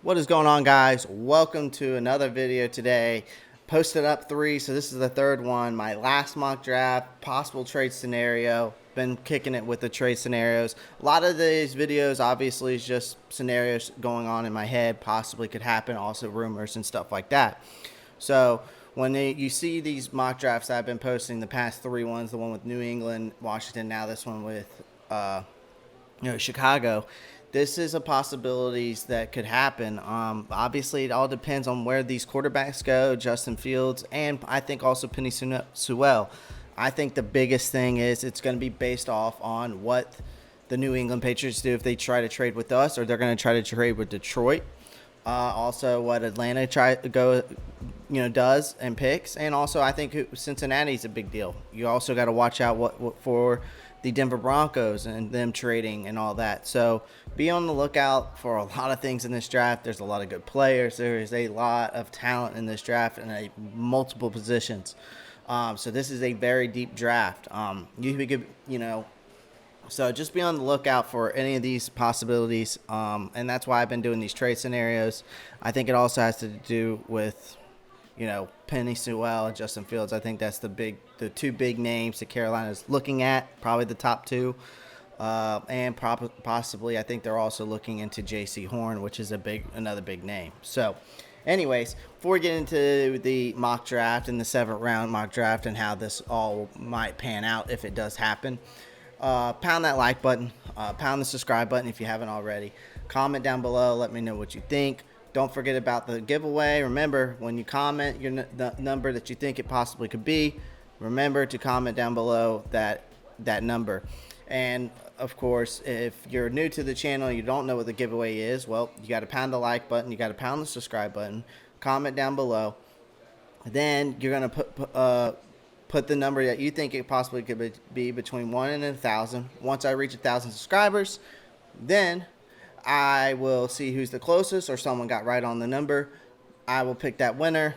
What is going on, guys? Welcome to another video today. Posted up 3, so this is the third one. My last mock draft, possible trade scenario. Been kicking it with the trade scenarios. A lot of these videos obviously is just scenarios going on in my head, possibly could happen, also rumors and stuff like that. So when you see these mock drafts that I've been posting, the past 3 ones, the one with New England, Washington, now this one with Chicago, this is a possibilities that could happen. Obviously, it all depends on where these quarterbacks go, Justin Fields, and I think also Penny Sewell. I think the biggest thing is it's going to be based off on what the New England Patriots do if they try to trade with us, or they're going to try to trade with Detroit. Also, what Atlanta does and picks, and also I think Cincinnati's a big deal. You also got to watch out what for the Denver Broncos and them trading and all that. So be on the lookout for a lot of things in this draft. There's a lot of good players. There is a lot of talent in this draft and multiple positions. So this is a very deep draft. So just be on the lookout for any of these possibilities. And that's why I've been doing these trade scenarios. I think it also has to do with, Penny Sewell and Justin Fields. I think that's the two big names that Carolina's looking at, probably the top two. And possibly I think they're also looking into J.C. Horn, which is another big name. So anyways, before we get into the mock draft and the 7th round mock draft and how this all might pan out if it does happen, pound that like button, pound the subscribe button if you haven't already. Comment down below, let me know what you think. Don't forget about the giveaway. Remember, when you comment the number that you think it possibly could be, remember to comment down below that number. And of course, if you're new to the channel and you don't know what the giveaway is, well, you got to pound the like button, you got to pound the subscribe button, comment down below. Then you're going to put the number that you think it possibly could be between 1 and 1,000. Once I reach 1,000 subscribers, then I will see who's the closest, or someone got right on the number. I will pick that winner.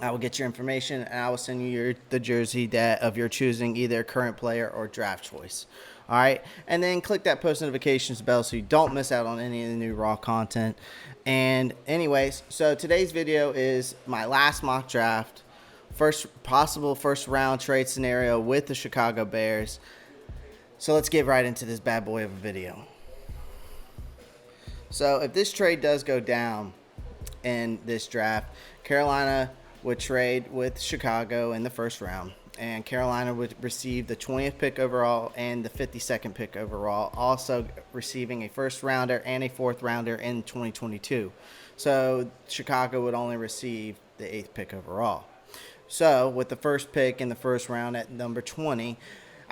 I will get your information, and I will send you the jersey of your choosing, either current player or draft choice. All right, and then click that post notifications bell so you don't miss out on any of the new raw content. And anyways, so today's video is my last mock draft, possible first round trade scenario with the Chicago Bears. So let's get right into this bad boy of a video. So if this trade does go down in this draft, Carolina would trade with Chicago in the first round, and Carolina would receive the 20th pick overall and the 52nd pick overall, also receiving a first rounder and a 4th rounder in 2022. So Chicago would only receive the 8th pick overall. So with the first pick in the first round at number 20,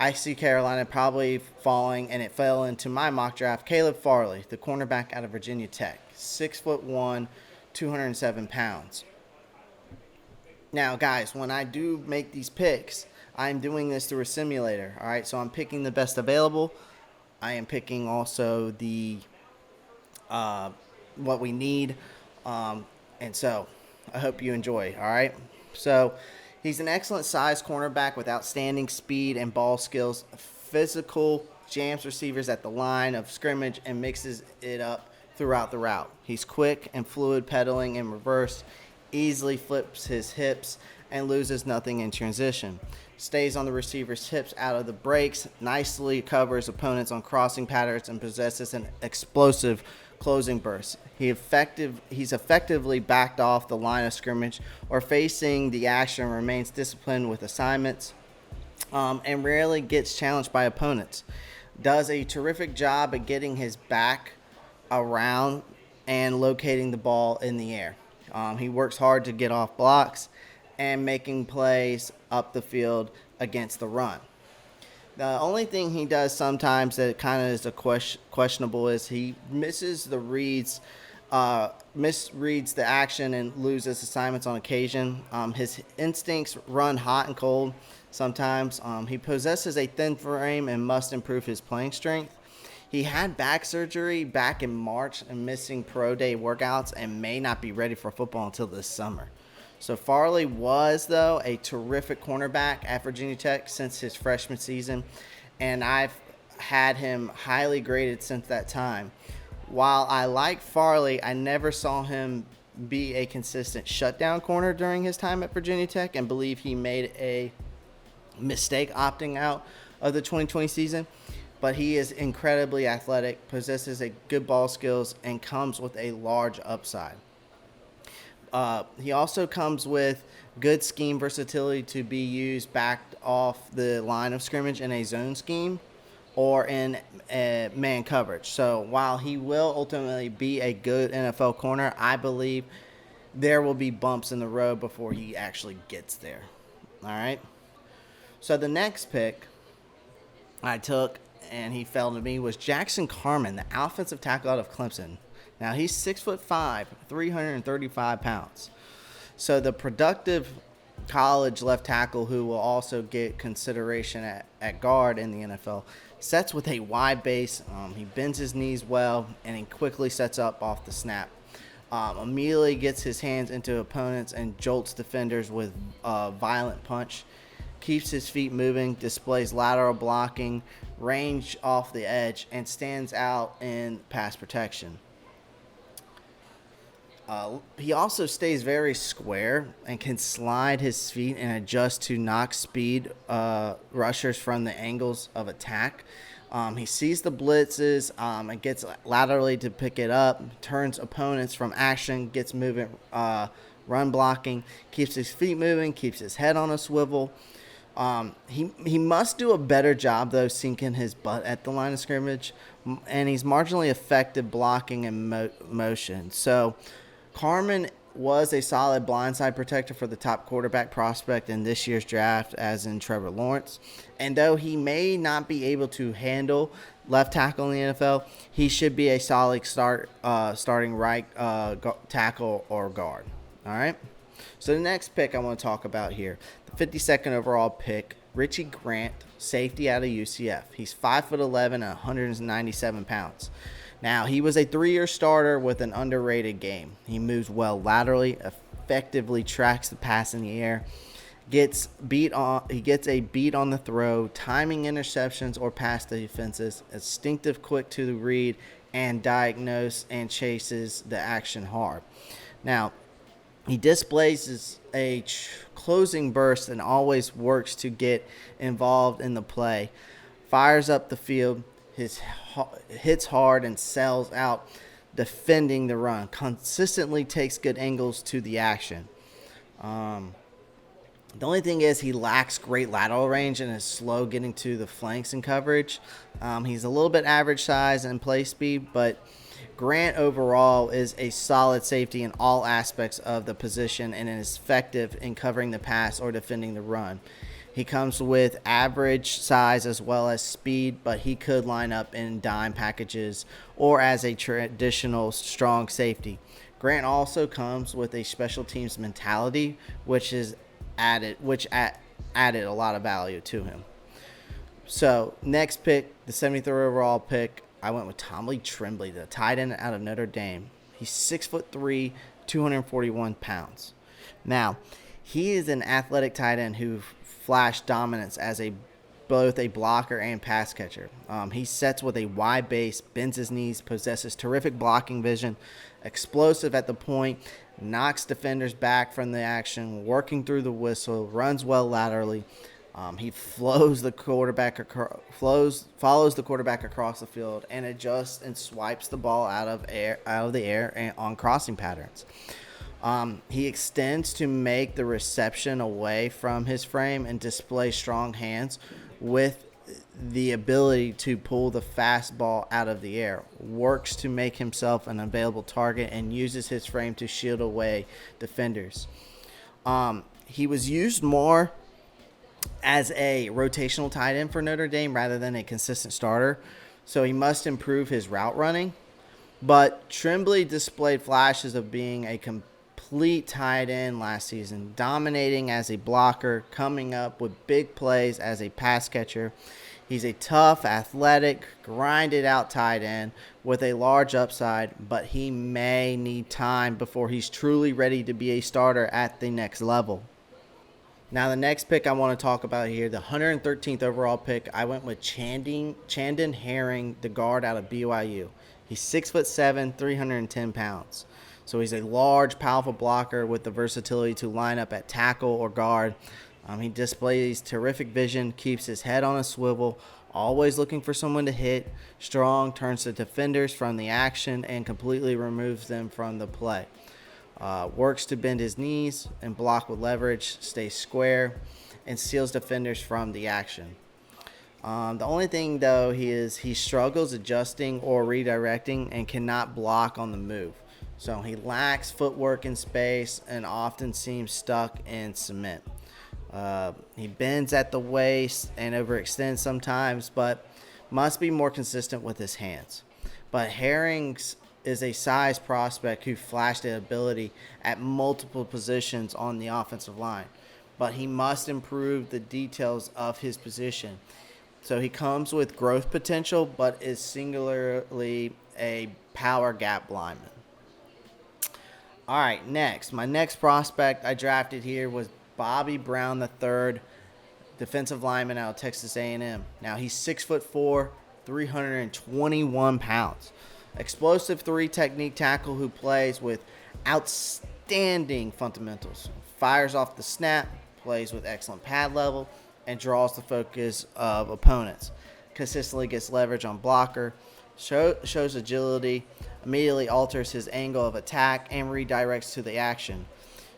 I see Carolina probably falling, and it fell into my mock draft, Caleb Farley, the cornerback out of Virginia Tech, 6'1", 207 pounds. Now, guys, when I do make these picks, I'm doing this through a simulator, all right? So I'm picking the best available. I am picking also the what we need, and so I hope you enjoy, all right? So he's an excellent size cornerback with outstanding speed and ball skills, physical, jams receivers at the line of scrimmage, and mixes it up throughout the route. He's quick and fluid, pedaling in reverse, easily flips his hips, and loses nothing in transition. Stays on the receiver's hips out of the breaks, nicely covers opponents on crossing patterns, and possesses an explosive closing burst. He's effectively backed off the line of scrimmage or facing the action, remains disciplined with assignments, and rarely gets challenged by opponents. Does a terrific job at getting his back around and locating the ball in the air. He works hard to get off blocks and making plays up the field against the run. The only thing he does sometimes that kind of is a questionable is he misses the reads, misreads the action, and loses assignments on occasion. His instincts run hot and cold sometimes. He possesses a thin frame and must improve his playing strength. He had back surgery back in March and missing pro day workouts and may not be ready for football until this summer. So Farley was, though, a terrific cornerback at Virginia Tech since his freshman season, and I've had him highly graded since that time. While I like Farley, I never saw him be a consistent shutdown corner during his time at Virginia Tech, and believe he made a mistake opting out of the 2020 season. But he is incredibly athletic, possesses a good ball skills, and comes with a large upside. He also comes with good scheme versatility to be used back off the line of scrimmage in a zone scheme or in man coverage. So while he will ultimately be a good NFL corner, I believe there will be bumps in the road before he actually gets there. All right. So the next pick I took, and he fell to me, was Jackson Carman, the offensive tackle out of Clemson. Now he's 6'5", 335 pounds. So the productive college left tackle who will also get consideration at guard in the NFL sets with a wide base. He bends his knees well, and he quickly sets up off the snap. Immediately gets his hands into opponents and jolts defenders with a violent punch. Keeps his feet moving, displays lateral blocking, range off the edge, and stands out in pass protection. He also stays very square and can slide his feet and adjust to knock speed rushers from the angles of attack. He sees the blitzes and gets laterally to pick it up, turns opponents from action, gets moving, run blocking, keeps his feet moving, keeps his head on a swivel. He must do a better job, though, sinking his butt at the line of scrimmage, and he's marginally effective blocking and motion. So Carman was a solid blindside protector for the top quarterback prospect in this year's draft, as in Trevor Lawrence. And though he may not be able to handle left tackle in the NFL, he should be a solid starting right tackle or guard. All right? So the next pick I want to talk about here, the 52nd overall pick, Richie Grant, safety out of UCF. He's 5'11" and 197 pounds. Now, he was a 3-year starter with an underrated game. He moves well laterally, effectively tracks the pass in the air, he gets a beat on the throw, timing interceptions or pass defenses, instinctive, quick to the read, and diagnose and chases the action hard. Now, he displays a closing burst and always works to get involved in the play, fires up the field, hits hard and sells out defending the run, consistently takes good angles to the action. The only thing is he lacks great lateral range and is slow getting to the flanks and coverage. He's a little bit average size and play speed, but Grant overall is a solid safety in all aspects of the position and is effective in covering the pass or defending the run. He comes with average size as well as speed, but he could line up in dime packages or as a traditional strong safety. Grant also comes with a special teams mentality, which added a lot of value to him. So next pick, the 73rd overall pick, I went with Tommy Tremblay, the tight end out of Notre Dame. He's 6'3", 241 pounds. Now, he is an athletic tight end who flashed dominance as both a blocker and pass catcher. He sets with a wide base, bends his knees, possesses terrific blocking vision, explosive at the point, knocks defenders back from the action, working through the whistle, runs well laterally. He follows the quarterback across the field and adjusts and swipes the ball out of the air and on crossing patterns. He extends to make the reception away from his frame and displays strong hands with the ability to pull the fastball out of the air, works to make himself an available target, and uses his frame to shield away defenders. He was used more as a rotational tight end for Notre Dame rather than a consistent starter, so he must improve his route running. But Tremblay displayed flashes of being a complete tight end last season, dominating as a blocker, coming up with big plays as a pass catcher. He's a tough, athletic, grinded-out tight end with a large upside, but he may need time before he's truly ready to be a starter at the next level. Now, the next pick I want to talk about here, the 113th overall pick, I went with Chandon Herring, the guard out of BYU. He's 6'7", 310 pounds. So he's a large, powerful blocker with the versatility to line up at tackle or guard. He displays terrific vision, keeps his head on a swivel, always looking for someone to hit. Strong, turns to defenders from the action and completely removes them from the play. Works to bend his knees and block with leverage, stays square, and seals defenders from the action. The only thing, though, he struggles adjusting or redirecting and cannot block on the move. So he lacks footwork in space and often seems stuck in cement. He bends at the waist and overextends sometimes, but must be more consistent with his hands. But Herrings is a size prospect who flashed the ability at multiple positions on the offensive line, but he must improve the details of his position. So he comes with growth potential, but is singularly a power gap lineman. All right, next. My next prospect I drafted here was Bobby Brown III, defensive lineman out of Texas A&M. Now, he's 6'4", 321 pounds. Explosive 3 technique tackle who plays with outstanding fundamentals. Fires off the snap, plays with excellent pad level, and draws the focus of opponents. Consistently gets leverage on blocker, shows agility, immediately alters his angle of attack, and redirects to the action.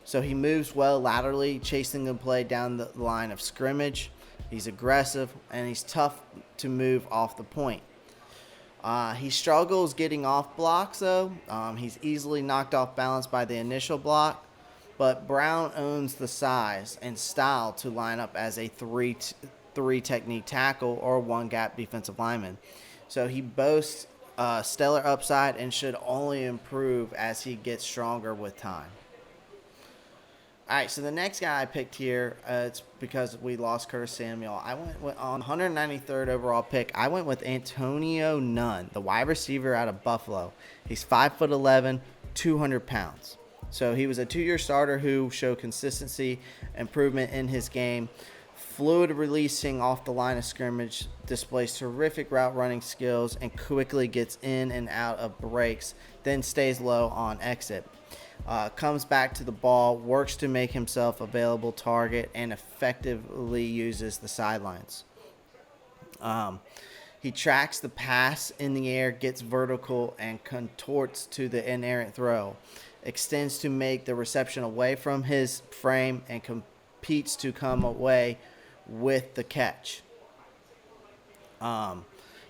So he moves well laterally, chasing the play down the line of scrimmage. He's aggressive, and he's tough to move off the point. He struggles getting off blocks, though. He's easily knocked off balance by the initial block. But Brown owns the size and style to line up as a three technique tackle or one gap defensive lineman. So he boasts stellar upside and should only improve as he gets stronger with time. All right, so the next guy I picked here, it's because we lost Curtis Samuel. I went on 193rd overall pick. I went with Antonio Nunn, the wide receiver out of Buffalo. He's 5'11", 200 pounds. So he was a 2-year starter who showed consistency, improvement in his game, fluid releasing off the line of scrimmage, displays terrific route running skills, and quickly gets in and out of breaks, then stays low on exit. Comes back to the ball, works to make himself available target, and effectively uses the sidelines. He tracks the pass in the air, gets vertical, and contorts to the inerrant throw. Extends to make the reception away from his frame and competes to come away with the catch.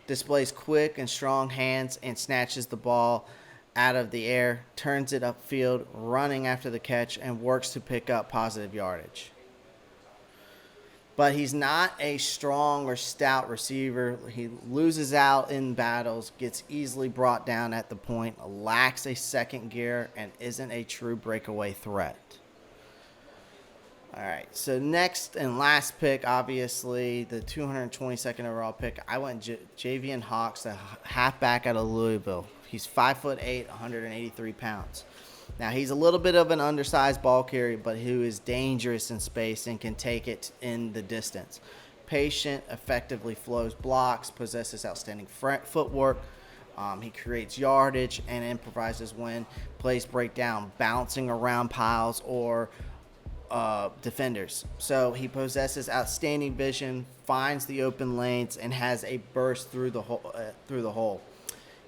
Displays quick and strong hands and snatches the ball out of the air, turns it upfield, running after the catch, and works to pick up positive yardage. But he's not a strong or stout receiver. He loses out in battles, gets easily brought down at the point, lacks a second gear, and isn't a true breakaway threat. All right, so next and last pick, obviously, the 222nd overall pick, I went Javon Hawkins, the halfback out of Louisville. He's 5'8", 183 pounds. Now, he's a little bit of an undersized ball carrier, but who is dangerous in space and can take it in the distance. Patient, effectively flows blocks, possesses outstanding footwork. He creates yardage and improvises when plays break down, bouncing around piles or defenders. So he possesses outstanding vision, finds the open lanes, and has a burst through the hole.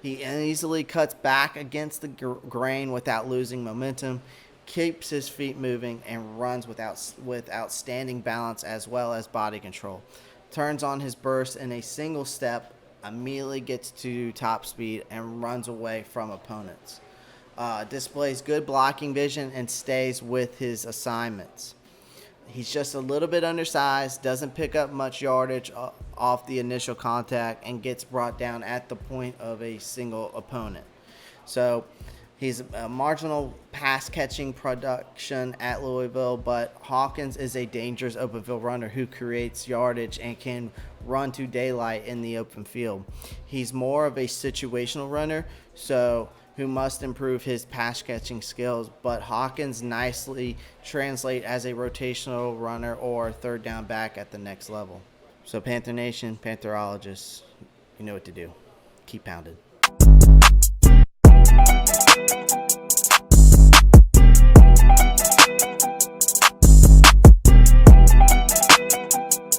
He easily cuts back against the grain without losing momentum, keeps his feet moving, and runs with outstanding balance as well as body control. Turns on his burst in a single step, immediately gets to top speed, and runs away from opponents. Displays good blocking vision and stays with his assignments. He's just a little bit undersized, doesn't pick up much yardage off the initial contact, and gets brought down at the point of a single opponent. So he's a marginal pass-catching production at Louisville, but Hawkins is a dangerous open field runner who creates yardage and can run to daylight in the open field. He's more of a situational runner, who must improve his pass-catching skills, but Hawkins nicely translate as a rotational runner or third down back at the next level. So Panther Nation, Pantherologists, you know what to do. Keep pounding.